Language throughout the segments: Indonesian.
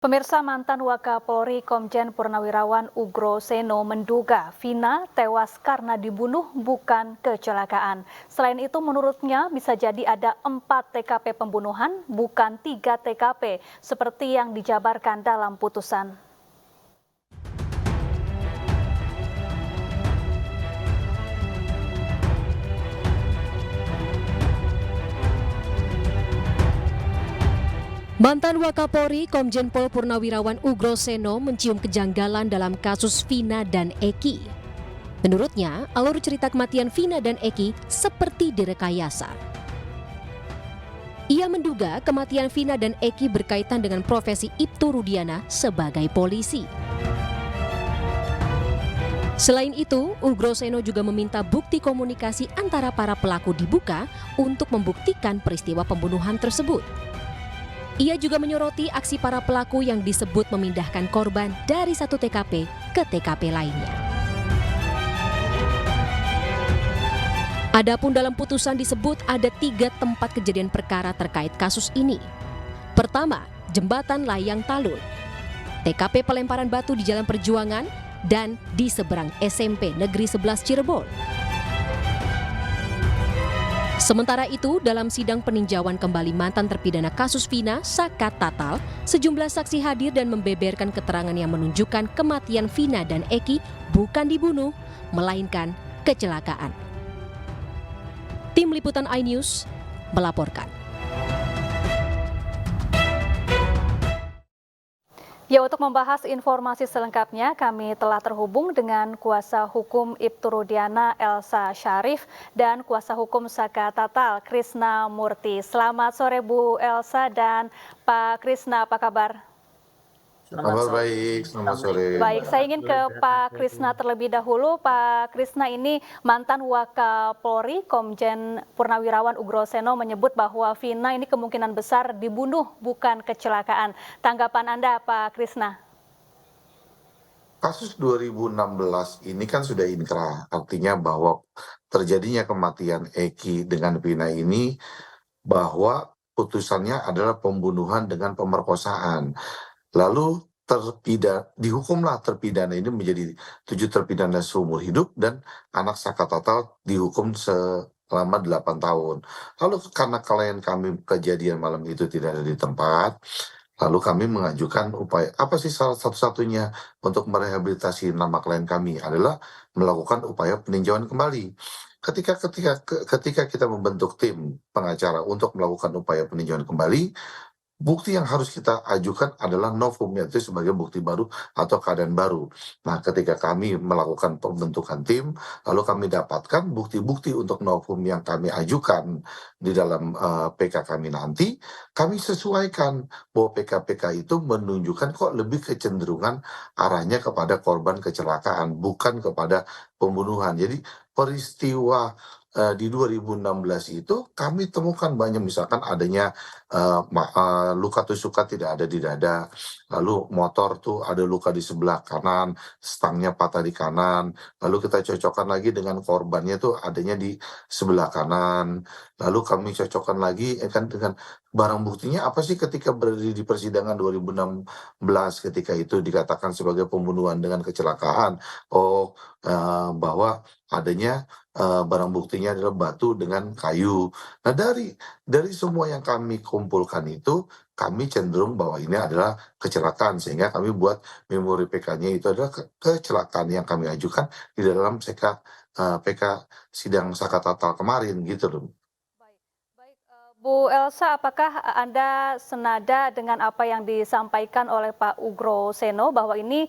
Pemirsa, mantan Wakapolri Komjen Purnawirawan Ugro Seno menduga Vina tewas karena dibunuh bukan kecelakaan. Selain itu menurutnya bisa jadi ada 4 TKP pembunuhan bukan 3 TKP seperti yang dijabarkan dalam putusan. Mantan Wakapolri Komjen Pol Purnawirawan Ugro Seno mencium kejanggalan dalam kasus Vina dan Eki. Menurutnya, alur cerita kematian Vina dan Eki seperti direkayasa. Ia menduga kematian Vina dan Eki berkaitan dengan profesi Ibtu Rudiana sebagai polisi. Selain itu, Ugro Seno juga meminta bukti komunikasi antara para pelaku dibuka untuk membuktikan peristiwa pembunuhan tersebut. Ia juga menyoroti aksi para pelaku yang disebut memindahkan korban dari satu TKP ke TKP lainnya. Adapun dalam putusan disebut ada 3 tempat kejadian perkara terkait kasus ini. Pertama, Jembatan Layang Talun, TKP pelemparan batu di Jalan Perjuangan, dan di seberang SMP Negeri 11 Cirebon. Sementara itu, dalam sidang peninjauan kembali mantan terpidana kasus Vina, Saka Tatal, sejumlah saksi hadir dan membeberkan keterangan yang menunjukkan kematian Vina dan Eki bukan dibunuh, melainkan kecelakaan. Tim Liputan iNews melaporkan. Ya, untuk membahas informasi selengkapnya, kami telah terhubung dengan kuasa hukum Ibtu Rudiana Elsa Syarif dan kuasa hukum Saka Tatal Krisna Murti. Selamat sore Bu Elsa dan Pak Krisna, apa kabar? Selamat baik, selamat sore. Baik, saya ingin ke Pak Krisna terlebih dahulu. Pak Krisna, ini mantan Wakapolri Komjen Purnawirawan Ugro Seno menyebut bahwa Vina ini kemungkinan besar dibunuh bukan kecelakaan. Tanggapan Anda, Pak Krisna? Kasus 2016 ini kan sudah inkrah, artinya bahwa terjadinya kematian Eki dengan Vina ini bahwa putusannya adalah pembunuhan dengan pemerkosaan. Lalu dihukumlah terpidana ini menjadi 7 terpidana seumur hidup dan anak Saka Tatal dihukum selama 8 tahun. Lalu karena klien kami kejadian malam itu tidak ada di tempat, lalu kami mengajukan upaya, apa sih salah satu-satunya untuk merehabilitasi nama klien kami adalah melakukan upaya peninjauan kembali. Ketika kita membentuk tim pengacara untuk melakukan upaya peninjauan kembali, bukti yang harus kita ajukan adalah novum, yaitu sebagai bukti baru atau keadaan baru. Nah, ketika kami melakukan pembentukan tim, lalu kami dapatkan bukti-bukti untuk novum yang kami ajukan di dalam PK kami nanti, kami sesuaikan bahwa PK-PK itu menunjukkan kok lebih kecenderungan arahnya kepada korban kecelakaan, bukan kepada pembunuhan. Jadi peristiwa di 2016 itu kami temukan banyak, misalkan adanya luka tusukan tidak ada di dada, lalu motor tuh ada luka di sebelah kanan, stangnya patah di kanan, lalu kita cocokkan lagi dengan korbannya tuh adanya di sebelah kanan, lalu kami cocokkan lagi kan dengan barang buktinya apa sih ketika berada di persidangan 2016 ketika itu dikatakan sebagai pembunuhan dengan kecelakaan. Bahwa adanya barang buktinya adalah batu dengan kayu. Nah, dari semua yang kami kumpulkan itu, kami cenderung bahwa ini adalah kecelakaan, sehingga kami buat memori PK-nya itu adalah kecelakaan yang kami ajukan di dalam PK sidang Saka Tatal kemarin gitu loh. Baik, Bu Elsa, apakah Anda senada dengan apa yang disampaikan oleh Pak Ugro Seno bahwa ini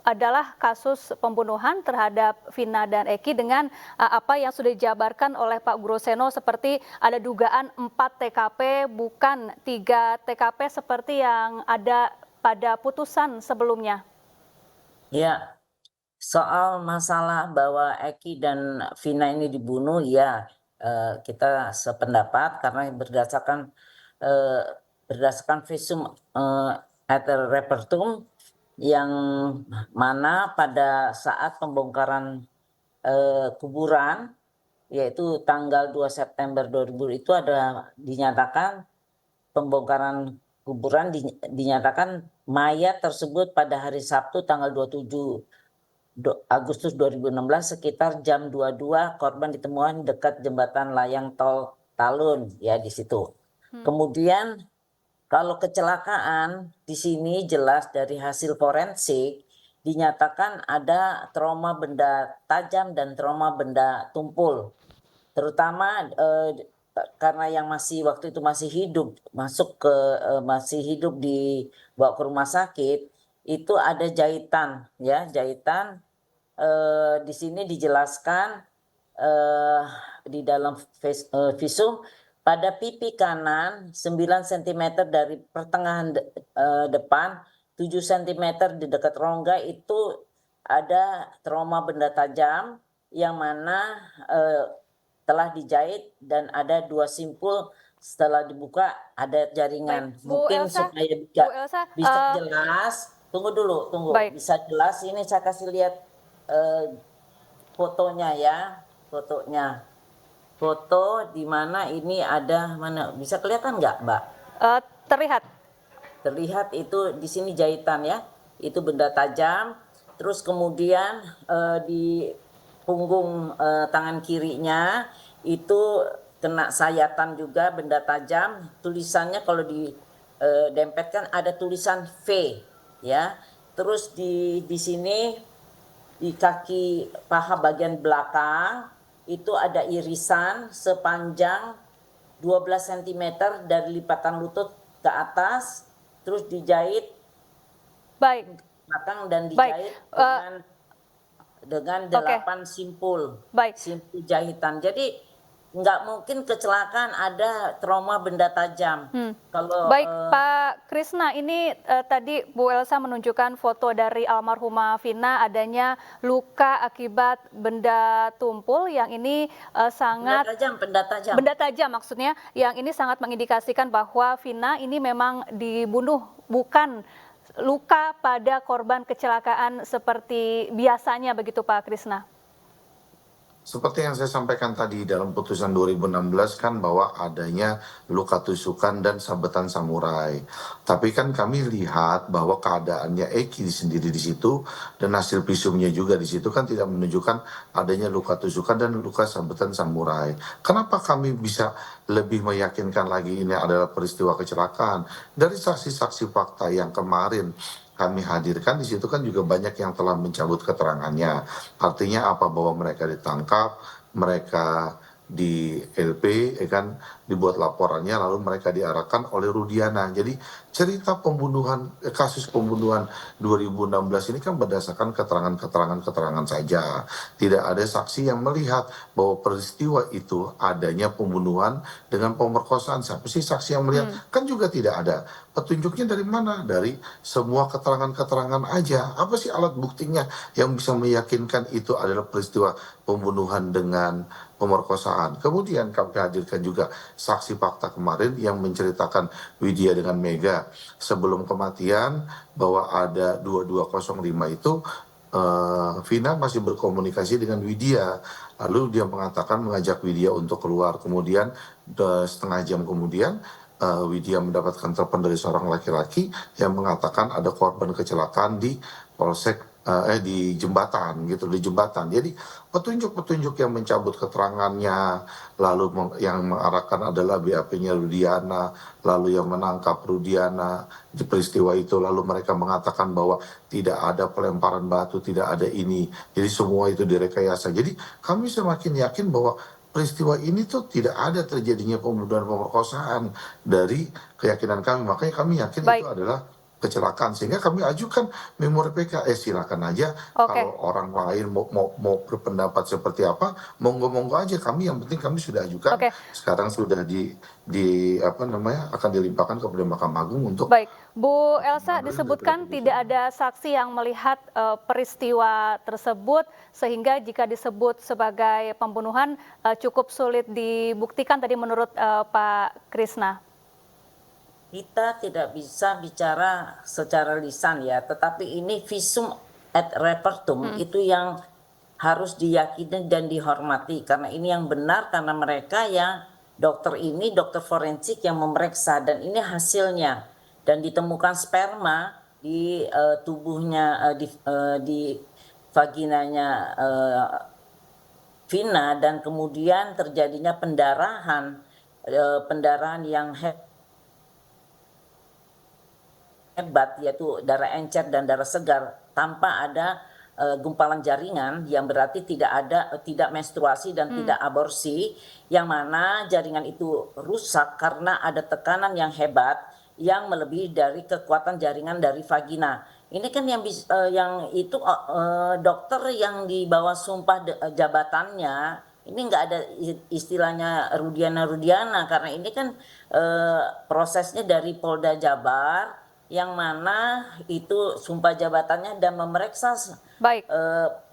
adalah kasus pembunuhan terhadap Vina dan Eki dengan apa yang sudah dijabarkan oleh Pak Ugro Seno seperti ada dugaan 4 TKP bukan 3 TKP seperti yang ada pada putusan sebelumnya? Ya, soal masalah bahwa Eki dan Vina ini dibunuh, ya kita sependapat karena berdasarkan visum et repertum yang mana pada saat pembongkaran kuburan, yaitu tanggal 2 September 2000 itu ada dinyatakan pembongkaran kuburan dinyatakan mayat tersebut pada hari Sabtu tanggal 27 Agustus 2016 sekitar jam 22 korban ditemukan dekat jembatan layang tol Talun ya di situ. Kemudian kalau kecelakaan di sini jelas dari hasil forensik dinyatakan ada trauma benda tajam dan trauma benda tumpul. Terutama karena yang waktu itu masih hidup masih hidup dibawa ke rumah sakit, itu ada jahitan ya, jahitan di sini dijelaskan di dalam visum pada pipi kanan 9 cm dari pertengahan depan, 7 cm di dekat rongga itu ada trauma benda tajam yang mana telah dijahit dan ada 2 simpul setelah dibuka ada jaringan. Baik, Bu Mungkin Elsa, supaya Bu Elsa, bisa jelas, tunggu, baik. bisa jelas ini saya kasih lihat fotonya ya, foto di mana ini ada mana bisa kelihatan nggak Mbak? Terlihat. Terlihat itu di sini jahitan ya, itu benda tajam. Terus kemudian di punggung tangan kirinya itu kena sayatan juga benda tajam. Tulisannya kalau dempetkan ada tulisan V ya. Terus di sini di kaki paha bagian belakang itu ada irisan sepanjang 12 cm dari lipatan lutut ke atas, terus dijahit Baik. belakang dan dijahit dengan 8 simpul jahitan. Jadi nggak mungkin kecelakaan ada trauma benda tajam. Kalau baik Pak Krisna, ini tadi Bu Elsa menunjukkan foto dari almarhumah Vina adanya luka akibat benda tumpul yang ini sangat benda tajam maksudnya, yang ini sangat mengindikasikan bahwa Vina ini memang dibunuh, bukan luka pada korban kecelakaan seperti biasanya, begitu Pak Krisna? Seperti yang saya sampaikan tadi dalam putusan 2016 kan bahwa adanya luka tusukan dan sabetan samurai. Tapi kan kami lihat bahwa keadaannya Eki sendiri di situ dan hasil visumnya juga di situ kan tidak menunjukkan adanya luka tusukan dan luka sabetan samurai. Kenapa kami bisa lebih meyakinkan lagi ini adalah peristiwa kecelakaan? Dari saksi-saksi fakta yang kemarin kami hadirkan di situ kan juga banyak yang telah mencabut keterangannya. Artinya apa? Bahwa mereka ditangkap, mereka di LP, kan dibuat laporannya, lalu mereka diarahkan oleh Rudiana. Jadi cerita pembunuhan, kasus pembunuhan 2016 ini kan berdasarkan keterangan saja. Tidak ada saksi yang melihat bahwa peristiwa itu adanya pembunuhan dengan pemerkosaan. Siapa sih saksi yang melihat? Kan juga tidak ada. Petunjuknya dari mana? Dari semua keterangan aja. Apa sih alat buktinya yang bisa meyakinkan itu adalah peristiwa pembunuhan dengan pemerkosaan? Kemudian kami hadirkan juga saksi fakta kemarin yang menceritakan Widya dengan Mega sebelum kematian bahwa ada 2205 itu Vina masih berkomunikasi dengan Widya. Lalu dia mengajak Widya untuk keluar. Kemudian setengah jam kemudian Widya mendapatkan telepon dari seorang laki-laki yang mengatakan ada korban kecelakaan di polsek di jembatan gitu, di jembatan. Jadi petunjuk-petunjuk yang mencabut keterangannya, lalu yang mengarahkan adalah BAP-nya Rudiana, lalu yang menangkap Rudiana di peristiwa itu, lalu mereka mengatakan bahwa tidak ada pelemparan batu, tidak ada ini. Jadi semua itu direkayasa. Jadi kami semakin yakin bahwa peristiwa ini tuh tidak ada terjadinya pembunuhan pemerkosaan dari keyakinan kami. Makanya kami yakin itu adalah kecelakaan, sehingga kami ajukan memori PK. Silakan aja kalau orang lain mau berpendapat seperti apa, monggo aja. Kami yang penting kami sudah ajukan. Sekarang sudah akan dilimpahkan kepada Mahkamah Agung untuk. Baik, Bu Elsa, disebutkan tidak ada saksi yang melihat peristiwa tersebut, sehingga jika disebut sebagai pembunuhan cukup sulit dibuktikan tadi menurut Pak Krisna. Kita tidak bisa bicara secara lisan ya, tetapi ini visum et repertum itu yang harus diyakini dan dihormati, karena ini yang benar, karena mereka yang dokter forensik yang memeriksa, dan ini hasilnya. dan ditemukan sperma di tubuhnya di vaginanya Vina, dan kemudian terjadinya pendarahan yang hebat, yaitu darah encer dan darah segar tanpa ada gumpalan jaringan, yang berarti tidak menstruasi dan tidak aborsi, yang mana jaringan itu rusak karena ada tekanan yang hebat yang melebihi dari kekuatan jaringan dari vagina. Ini kan yang itu dokter yang di bawah sumpah jabatannya ini nggak ada istilahnya Rudiana, karena ini kan prosesnya dari Polda Jabar, yang mana itu sumpah jabatannya dan memeriksa Baik,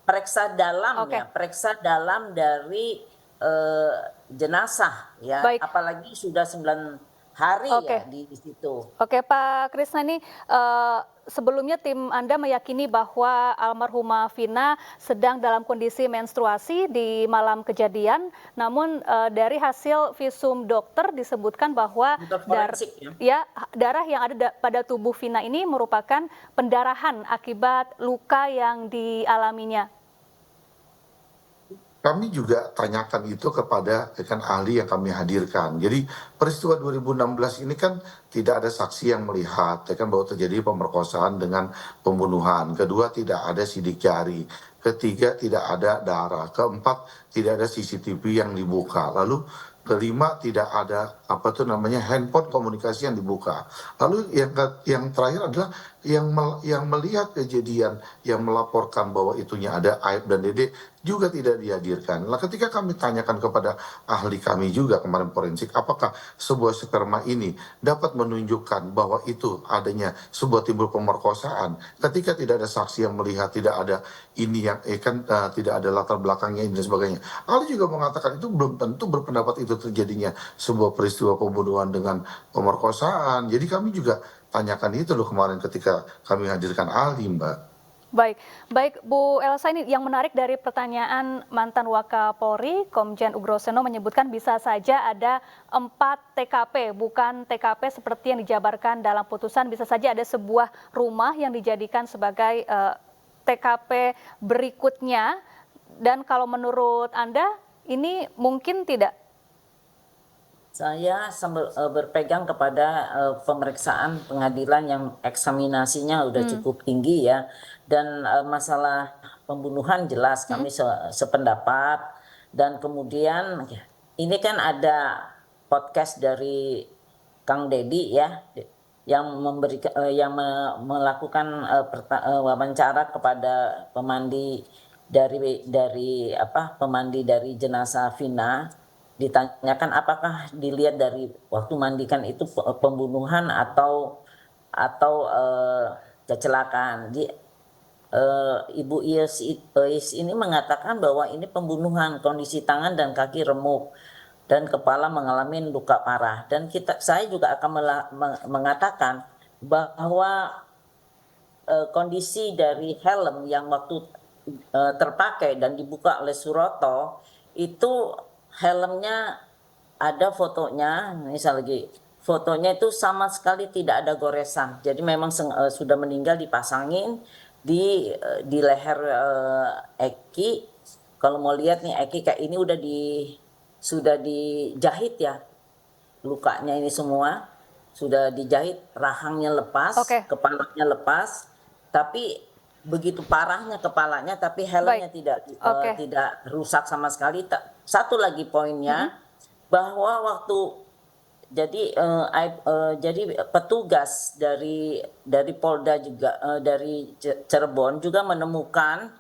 periksa dalam oke. ya, periksa dalam dari jenazah ya, Baik. apalagi sudah 9 hari Oke. ya di situ. Oke, Pak Krisna, ini sebelumnya tim Anda meyakini bahwa almarhumah Vina sedang dalam kondisi menstruasi di malam kejadian, namun dari hasil visum dokter disebutkan bahwa Untuk forensik ya. darah yang ada pada tubuh Vina ini merupakan pendarahan akibat luka yang dialaminya. Kami juga tanyakan itu kepada rekan ahli yang kami hadirkan. Jadi peristiwa 2016 ini kan tidak ada saksi yang melihat ya kan, bahwa terjadi pemerkosaan dengan pembunuhan. Kedua, tidak ada sidik jari. Ketiga, tidak ada darah. Keempat, tidak ada CCTV yang dibuka. Lalu kelima, tidak ada handphone komunikasi yang dibuka. Lalu yang terakhir adalah yang melihat kejadian, yang melaporkan bahwa itunya ada Aib dan Dede juga tidak dihadirkan. Nah, ketika kami tanyakan kepada ahli kami juga kemarin forensik, apakah sebuah sperma ini dapat menunjukkan bahwa itu adanya sebuah timbul pemerkosaan, ketika tidak ada saksi yang melihat, tidak ada ini yang tidak ada latar belakangnya ini dan sebagainya. Ahli juga mengatakan itu belum tentu berpendapat itu terjadinya sebuah peristiwa pembunuhan dengan pemerkosaan. Jadi kami juga tanyakan itu loh kemarin ketika kami hadirkan ahli, Mbak. Baik, Bu Elsa, ini yang menarik dari pertanyaan mantan Wakapolri, Komjen Ugroseno menyebutkan bisa saja ada 4 TKP, bukan TKP seperti yang dijabarkan dalam putusan, bisa saja ada sebuah rumah yang dijadikan sebagai TKP berikutnya. Dan kalau menurut Anda, ini mungkin tidak? Saya berpegang kepada pemeriksaan pengadilan yang eksaminasinya udah cukup tinggi ya, dan masalah pembunuhan jelas kami sependapat. Dan kemudian ini kan ada podcast dari Kang Deddy ya, yang melakukan wawancara kepada pemandi dari jenazah Vina. Ditanyakan apakah dilihat dari waktu mandikan itu pembunuhan atau kecelakaan. Ibu Is ini mengatakan bahwa ini pembunuhan, kondisi tangan dan kaki remuk dan kepala mengalami luka parah. Dan saya juga akan mengatakan bahwa kondisi dari helm yang waktu terpakai dan dibuka oleh Suroto itu, helmnya ada fotonya, misal lagi fotonya itu sama sekali tidak ada goresan. Jadi memang sudah meninggal dipasangin di leher Eki. Kalau mau lihat nih Eki kayak ini sudah dijahit ya, lukanya ini semua sudah dijahit, rahangnya lepas, kepalanya lepas, tapi begitu parahnya kepalanya, tapi helmnya tidak rusak sama sekali. Satu lagi poinnya, bahwa waktu jadi petugas dari Polda juga dari Cirebon juga menemukan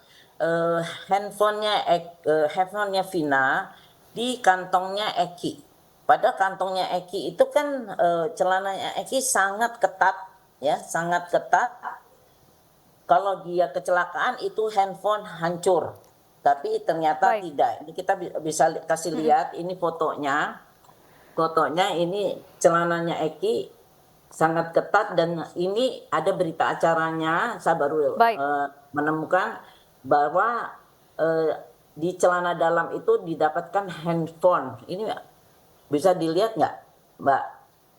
handphonenya Vina di kantongnya Eki. Pada kantongnya Eki itu kan celananya Eki sangat ketat ya, sangat ketat. Kalau dia kecelakaan itu handphone hancur, tapi ternyata tidak. Ini kita bisa kasih lihat, ini fotonya ini celananya Eki sangat ketat, dan ini ada berita acaranya. Saya baru menemukan bahwa di celana dalam itu didapatkan handphone. Ini bisa dilihat nggak, Mbak?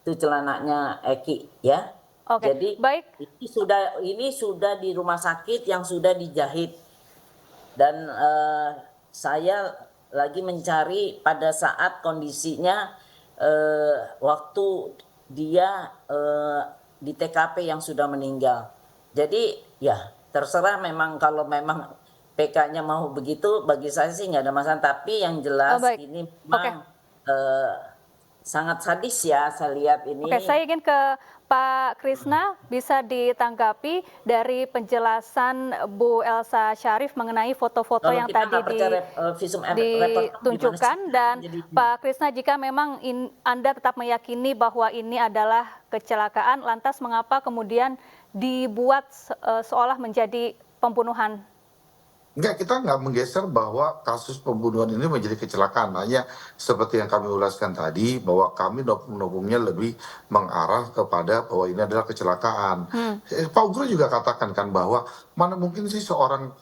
Itu celananya Eki ya. Oke, Jadi baik. ini sudah di rumah sakit yang sudah dijahit, dan saya lagi mencari pada saat kondisinya waktu dia di TKP yang sudah meninggal. Jadi ya terserah, memang kalau memang PK-nya mau begitu, bagi saya sih nggak ada masalah. Tapi yang jelas Baik. ini Oke. memang sangat sadis ya saya lihat Oke, ini. saya ingin ke Pak Krisna, bisa ditanggapi dari penjelasan Bu Elsa Syarif mengenai foto-foto Kalau yang kita tadi nggak percaya visum reporter gimana sih? ditunjukkan, dan Jadi Pak Krisna, jika memang Anda tetap meyakini bahwa ini adalah kecelakaan, lantas mengapa kemudian dibuat seolah menjadi pembunuhan? Enggak, kita nggak menggeser bahwa kasus pembunuhan ini menjadi kecelakaan. Hanya seperti yang kami ulaskan tadi, bahwa kami hukumnya lebih mengarah kepada bahwa ini adalah kecelakaan. Pak Ugro juga katakan kan bahwa mana mungkin sih seorang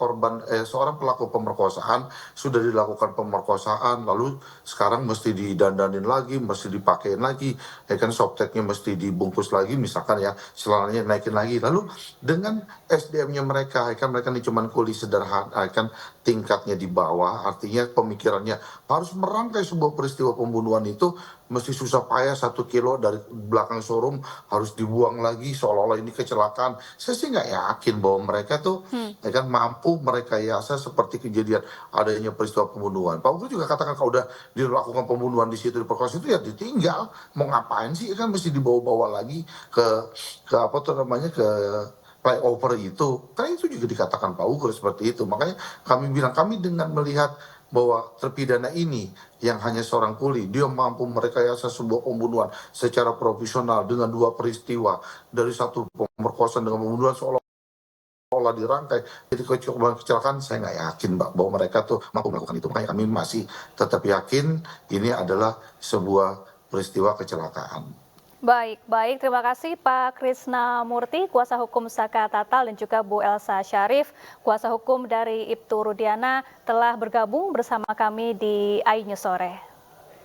seorang pelaku pemerkosaan sudah dilakukan pemerkosaan, lalu sekarang mesti didandanin lagi, mesti dipakein lagi, ya kan, softteknya mesti dibungkus lagi, misalkan ya, celananya naikin lagi. Lalu dengan SDM-nya mereka, ya kan, mereka ini cuman kuli sederhana, kan tingkatnya di bawah, artinya pemikirannya harus merangkai sebuah peristiwa pembunuhan itu mesti susah payah 1 kilo dari belakang showroom harus dibuang lagi seolah-olah ini kecelakaan. Saya sih nggak yakin bahwa mereka tuh ya kan mampu merekayasa seperti kejadian adanya peristiwa pembunuhan. Pak Ugo juga katakan kalau udah dilakukan pembunuhan di situ, diperkosa itu ya ditinggal, mau ngapain sih, kan mesti dibawa-bawa lagi ke apa tuh namanya, ke flyover itu. Kan itu juga dikatakan Pak Ugo seperti itu. Makanya kami bilang, kami dengan melihat bahwa terpidana ini yang hanya seorang kuli, dia mampu merekayasa sebuah pembunuhan secara profesional dengan 2 peristiwa, dari satu pemerkosaan dengan pembunuhan seolah dirangkai jadi kecelakaan. Saya nggak yakin, Mbak, bahwa mereka tuh mampu melakukan itu. Makanya kami masih tetap yakin ini adalah sebuah peristiwa kecelakaan. Baik, baik. Terima kasih Pak Krisna Murti, kuasa hukum Saka Tatal, dan juga Bu Elsa Syarif, kuasa hukum dari Ibtu Rudiana, telah bergabung bersama kami di iNews Sore.